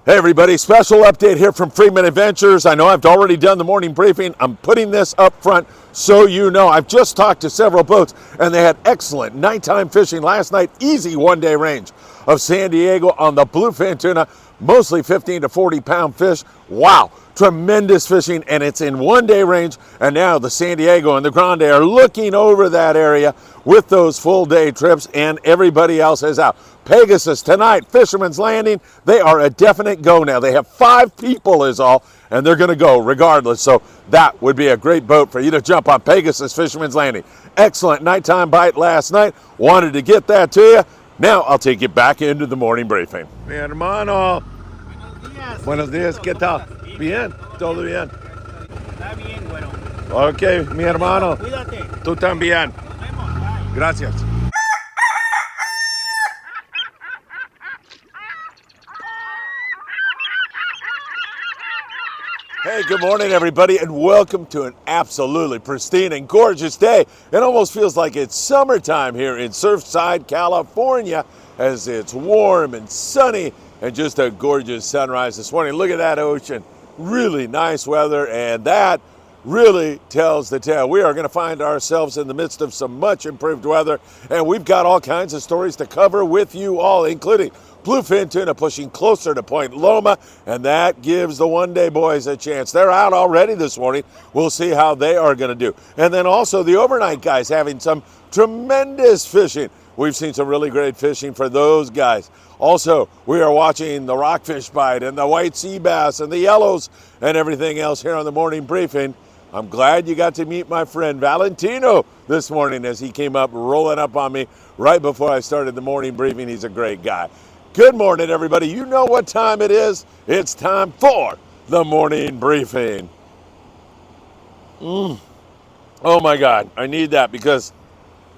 Hey everybody, special update here from Friedman Adventures. I know I've already done the morning briefing. I'm putting this up front so you know. I've just talked to several boats and they had excellent nighttime fishing last night. Easy one-day range of San Diego on the bluefin tuna, mostly 15 to 40 pound fish. Wow, tremendous fishing, and it's in one-day range. And now the San Diego and the Grande are looking over that area with those full-day trips, and everybody else is out. Pegasus tonight, Fisherman's Landing, they are a definite go now. They have 5 people is all, and they're going to go regardless. So that would be a great boat for you to jump on, Pegasus Fisherman's Landing. Excellent nighttime bite last night. Wanted to get that to you. Now I'll take you back into the morning briefing. Mi hermano. Buenos días. ¿Qué tal? Bien. Todo bien. Está bien, bueno. Ok, mi hermano. Cuídate. Tú también. Nos vemos. Bye. Gracias. Hey, good morning, everybody, and welcome to an absolutely pristine and gorgeous day. It almost feels like it's summertime here in Surfside, California, as it's warm and sunny and just a gorgeous sunrise this morning. Look at that ocean. Really nice weather, and that really tells the tale. We are going to find ourselves in the midst of some much improved weather, and we've got all kinds of stories to cover with you all, including bluefin tuna pushing closer to Point Loma, and that gives the one-day boys a chance. They're out already this morning. We'll see how they are going to do. And then also the overnight guys having some tremendous fishing. We've seen some really great fishing for those guys. Also, we are watching the rockfish bite and the white sea bass and the yellows and everything else here on the morning briefing. I'm glad you got to meet my friend Valentino this morning as he came up rolling up on me right before I started the morning briefing. He's a great guy. Good morning, everybody. You know what time it is. It's time for the morning briefing. Oh my God, I need that because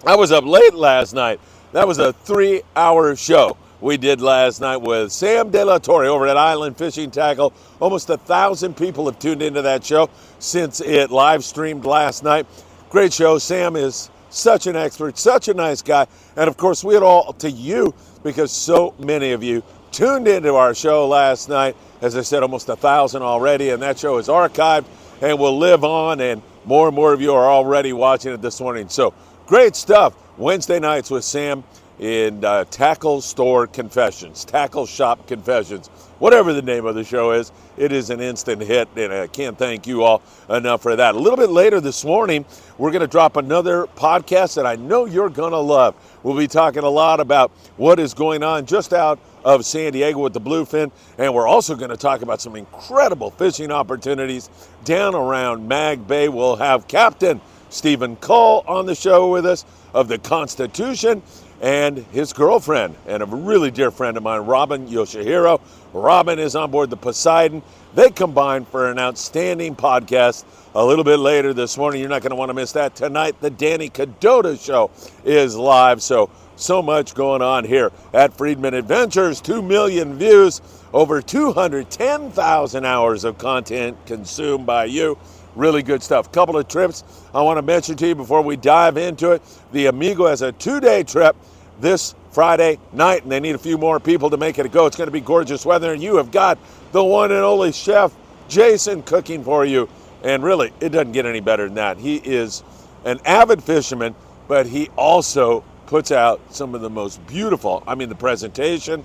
I was up late last night. That was a 3-hour show we did last night with Sam De La Torre over at Island Fishing Tackle. Almost 1,000 people have tuned into that show since it live streamed last night. Great show. Sam is such an expert, such a nice guy. And of course, we owe it all to you because so many of you tuned into our show last night. As I said, almost 1,000 already, and that show is archived and will live on, and more of you are already watching it this morning. So great stuff. Wednesday nights with Sam in Tackle Store Confessions, Tackle Shop Confessions, whatever the name of the show is. It is an instant hit, and I can't thank you all enough for that. A little bit later this morning, we're going to drop another podcast that I know you're going to love. We'll be talking a lot about what is going on just out of San Diego with the bluefin, and we're also going to talk about some incredible fishing opportunities down around Mag Bay. We'll have Captain Stephen Cole on the show with us of the Constitution, and his girlfriend and a really dear friend of mine, Robin Yoshihiro. Robin is on board the Poseidon. They combined for an outstanding podcast a little bit later this morning. You're not going to want to miss that. Tonight, the Danny Cadota Show is live. So much going on here at Friedman Adventures. 2 million views, over 210,000 hours of content consumed by you. Really good stuff. Couple of trips I want to mention to you before we dive into it. The Amigo has a 2-day trip this Friday night, and they need a few more people to make it a go. It's going to be gorgeous weather, and you have got the one and only chef Jason cooking for you. And really, it doesn't get any better than that. He is an avid fisherman, but he also puts out some of the most beautiful, the presentation,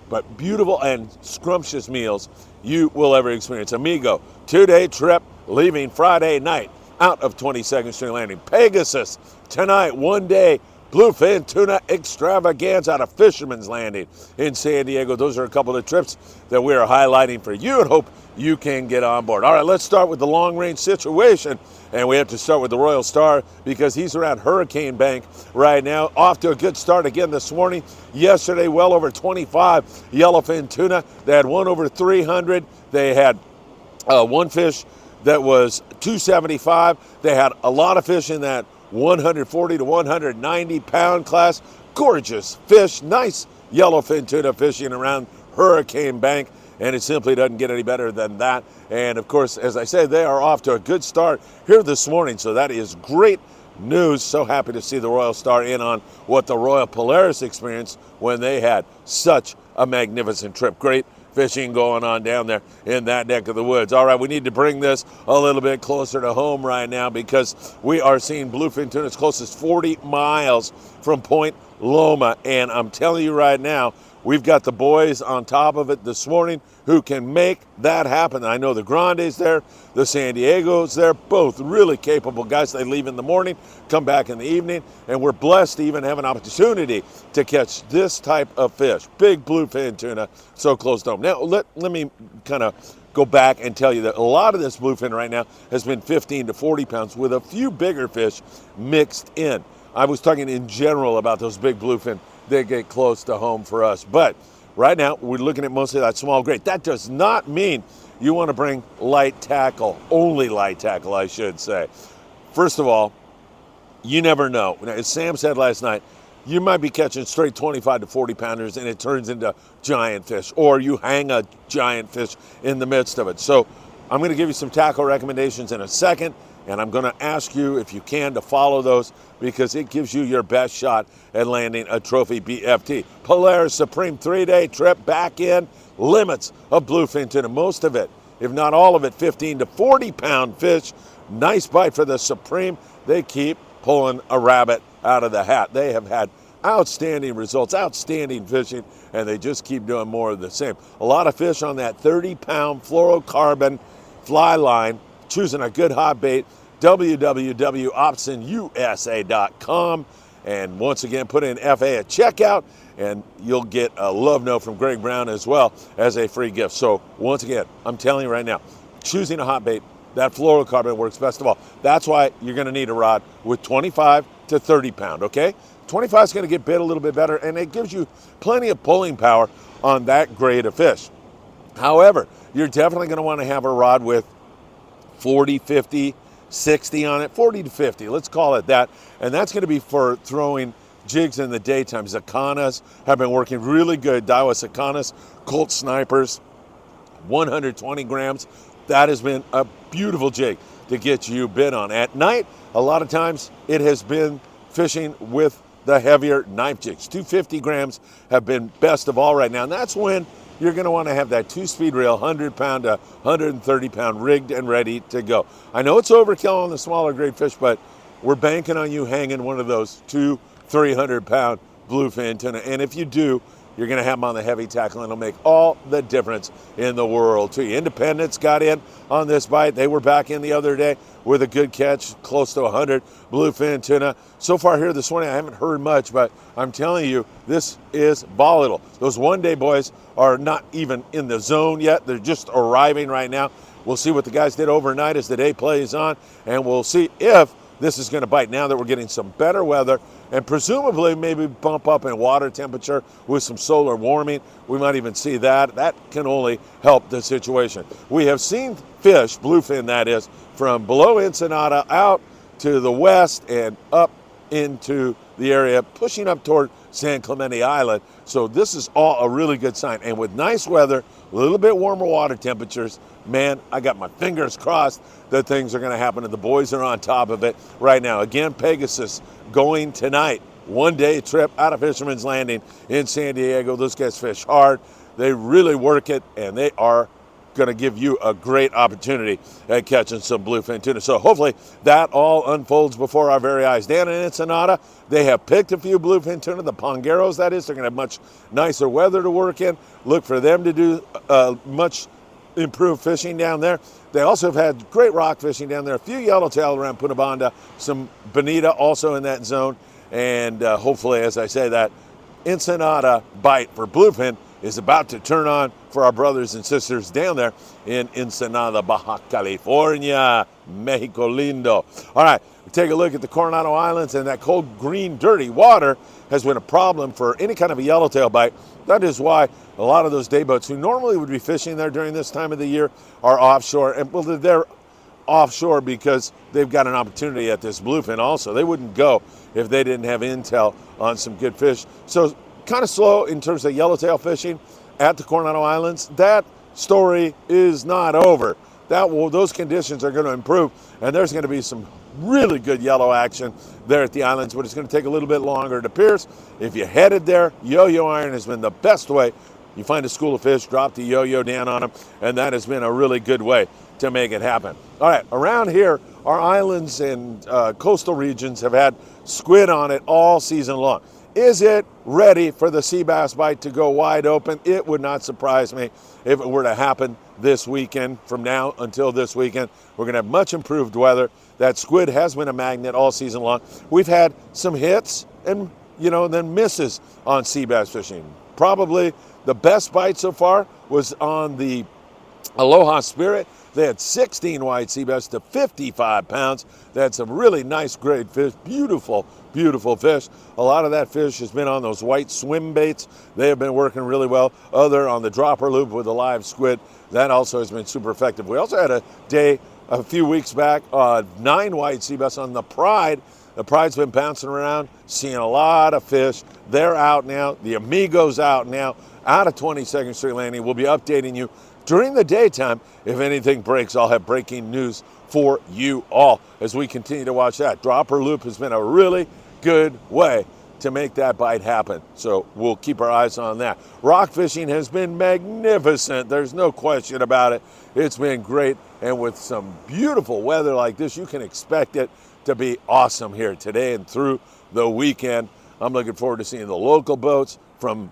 but beautiful and scrumptious meals you will ever experience. Amigo, 2-day trip, leaving Friday night out of 22nd Street Landing. Pegasus tonight, 1-day bluefin tuna extravaganza out of Fisherman's Landing in San Diego. Those are a couple of trips that we are highlighting for you and hope you can get on board. All right, let's start with the long range situation, and we have to start with the Royal Star because he's around Hurricane Bank right now. Off to a good start again this morning. Yesterday, well over 25 yellowfin tuna. They had one over 300. They had one fish that was 275. They had a lot of fish in that 140 to 190 pound class. Gorgeous fish, nice yellowfin tuna fishing around Hurricane Bank, and it simply doesn't get any better than that. And of course, as I said, they are off to a good start here this morning, so that is great news. So happy to see the Royal Star in on what the Royal Polaris experienced when they had such a magnificent trip. Great fishing going on down there in that neck of the woods. All right, we need to bring this a little bit closer to home right now because we are seeing bluefin tuna as close as 40 miles from Point Loma. And I'm telling you right now, we've got the boys on top of it this morning who can make that happen. I know the Grande's there, the San Diego's there, both really capable guys. They leave in the morning, come back in the evening, and we're blessed to even have an opportunity to catch this type of fish, big bluefin tuna, so close to home. Now, let me kind of go back and tell you that a lot of this bluefin right now has been 15 to 40 pounds with a few bigger fish mixed in. I was talking in general about those big bluefin that get close to home for us. But right now, we're looking at mostly that small grade. That does not mean you want to bring light tackle, only light tackle, I should say. First of all, you never know. As Sam said last night, you might be catching straight 25 to 40 pounders and it turns into giant fish, or you hang a giant fish in the midst of it. So I'm going to give you some tackle recommendations in a second, and I'm going to ask you, if you can, to follow those because it gives you your best shot at landing a trophy BFT. Polaris Supreme 3-day trip back in, limits of bluefin tuna, most of it, if not all of it, 15 to 40 pound fish. Nice bite for the Supreme. They keep pulling a rabbit out of the hat. They have had outstanding results, outstanding fishing, and they just keep doing more of the same. A lot of fish on that 30-pound fluorocarbon fly line, choosing a good hot bait, www.optionusa.com. And once again, put in FA at checkout, and you'll get a love note from Greg Brown as well as a free gift. So once again, I'm telling you right now, choosing a hot bait, that fluorocarbon works best of all. That's why you're going to need a rod with 25 to 30 pound, okay? 25 is going to get bit a little bit better, and it gives you plenty of pulling power on that grade of fish. However, you're definitely going to want to have a rod with 40, 50, 60 on it, 40 to 50, let's call it that. And that's going to be for throwing jigs in the daytime. Zacanas have been working really good. Daiwa Zacanas, Colt Snipers, 120 grams. That has been a beautiful jig to get you bit on. At night, a lot of times it has been fishing with the heavier knife jigs. 250 grams have been best of all right now. And that's when you're going to want to have that 2-speed reel, 100-pound to 130-pound rigged and ready to go. I know it's overkill on the smaller grade fish, but we're banking on you hanging one of those 300-pound bluefin tuna. And if you do, you're going to have them on the heavy tackle, and it'll make all the difference in the world to you. Independence got in on this bite. They were back in the other day with a good catch, close to 100 bluefin tuna. So far here this morning, I haven't heard much, but I'm telling you, this is volatile. Those one-day boys are not even in the zone yet. They're just arriving right now. We'll see what the guys did overnight as the day plays on, and we'll see if this is going to bite now that we're getting some better weather and presumably maybe bump up in water temperature with some solar warming. We might even see that. That can only help the situation. We have seen fish, bluefin that is, from below Ensenada out to the west and up into the area, pushing up toward San Clemente Island. So this is all a really good sign. And with nice weather, a little bit warmer water temperatures, man, I got my fingers crossed that things are going to happen, and the boys are on top of it right now. Again, Pegasus going tonight. One-day trip out of Fisherman's Landing in San Diego. Those guys fish hard. They really work it, and they are going to give you a great opportunity at catching some bluefin tuna. So hopefully that all unfolds before our very eyes. Down in Ensenada, they have picked a few bluefin tuna, the pongueros that is. They're going to have much nicer weather to work in. Look for them to do much improved fishing down there. They also have had great rock fishing down there. A few yellowtail around Punta Banda, some bonita also in that zone. And hopefully, as I say, that Ensenada bite for bluefin is about to turn on for our brothers and sisters down there in Ensenada, Baja California, Mexico lindo. All right, we take a look at the Coronado Islands, and that cold, green, dirty water has been a problem for any kind of a yellowtail bite. That is why a lot of those day boats who normally would be fishing there during this time of the year are offshore. And well, they're offshore because they've got an opportunity at this bluefin also. They wouldn't go if they didn't have intel on some good fish. So kind of slow in terms of yellowtail fishing at the Coronado Islands. That story is not over. Those conditions are going to improve, and there's going to be some really good yellow action there at the islands, but it's going to take a little bit longer to pierce. If you headed there, yo-yo iron has been the best way You find a school of fish, drop the yo-yo down on them, and that has been a really good way to make it happen. All right, around here, our islands and coastal regions have had squid on it all season long. Is it ready for the sea bass bite to go wide open? It would not surprise me if it were to happen this weekend. From now until this weekend, we're going to have much improved weather. That squid has been a magnet all season long. We've had some hits and, then misses on sea bass fishing. Probably the best bite so far was on the Aloha Spirit. They had 16 white sea bass to 55 pounds. They had some really nice grade fish, beautiful, beautiful fish. A lot of that fish has been on those white swim baits. They have been working really well. Other on the dropper loop with the live squid. That also has been super effective. We also had a day a few weeks back, 9 white sea bass on the Pride. The Pride's been bouncing around, seeing a lot of fish. They're out now. The Amigo's out now, out of 22nd Street Landing. We'll be updating you during the daytime. If anything breaks, I'll have breaking news for you all as we continue to watch that. Dropper loop has been a really good way to make that bite happen. So we'll keep our eyes on that. Rock fishing has been magnificent. There's no question about it. It's been great. And with some beautiful weather like this, you can expect it to be awesome here today and through the weekend. I'm looking forward to seeing the local boats from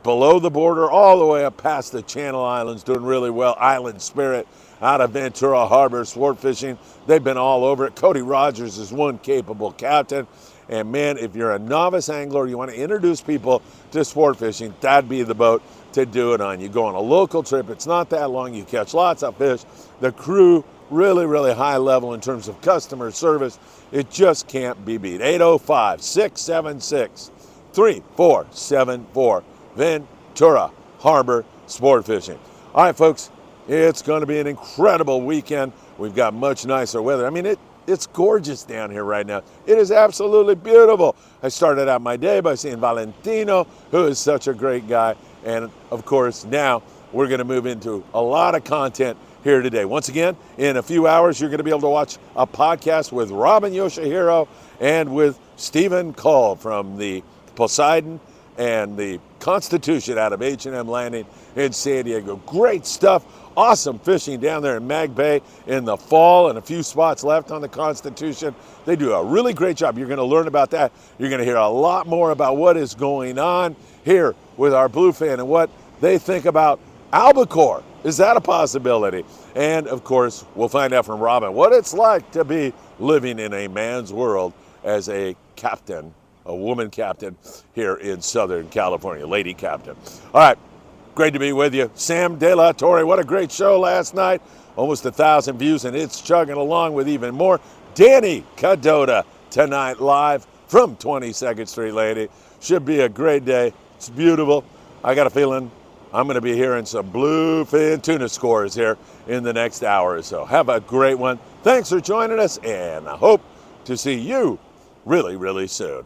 below the border all the way up past the Channel Islands doing really well. Island Spirit out of Ventura Harbor, sport fishing. They've been all over it. Cody Rogers is one capable captain. And man, if you're a novice angler, you want to introduce people to sport fishing, that'd be the boat to do it on. You go on a local trip, it's not that long, you catch lots of fish. The crew, really, really high level in terms of customer service. It just can't be beat. 805-676-3474. Ventura Harbor Sport Fishing. All right, folks, it's going to be an incredible weekend. We've got much nicer weather. I mean, it's gorgeous down here right now. It is absolutely beautiful. I started out my day by seeing Valentino, who is such a great guy. And of course, now we're going to move into a lot of content here today. Once again, in a few hours, you're going to be able to watch a podcast with Robin Yoshihiro and with Stephen Call from the Poseidon and the Constitution out of H&M Landing in San Diego. Great stuff. Awesome fishing down there in Mag Bay in the fall, and a few spots left on the Constitution. They do a really great job. You're going to learn about that. You're going to hear a lot more about what is going on here with our Bluefin and what they think about albacore. Is that a possibility? And of course, we'll find out from Robin what it's like to be living in a man's world as a captain, a woman captain here in Southern California, lady captain. All right. Great to be with you. Sam De La Torre, what a great show last night. Almost 1,000 views, and it's chugging along with even more. Danny Cadota tonight live from 22nd Street Landing. Should be a great day. It's beautiful. I got a feeling I'm going to be hearing some bluefin tuna scores here in the next hour or so. Have a great one. Thanks for joining us, and I hope to see you really, really soon.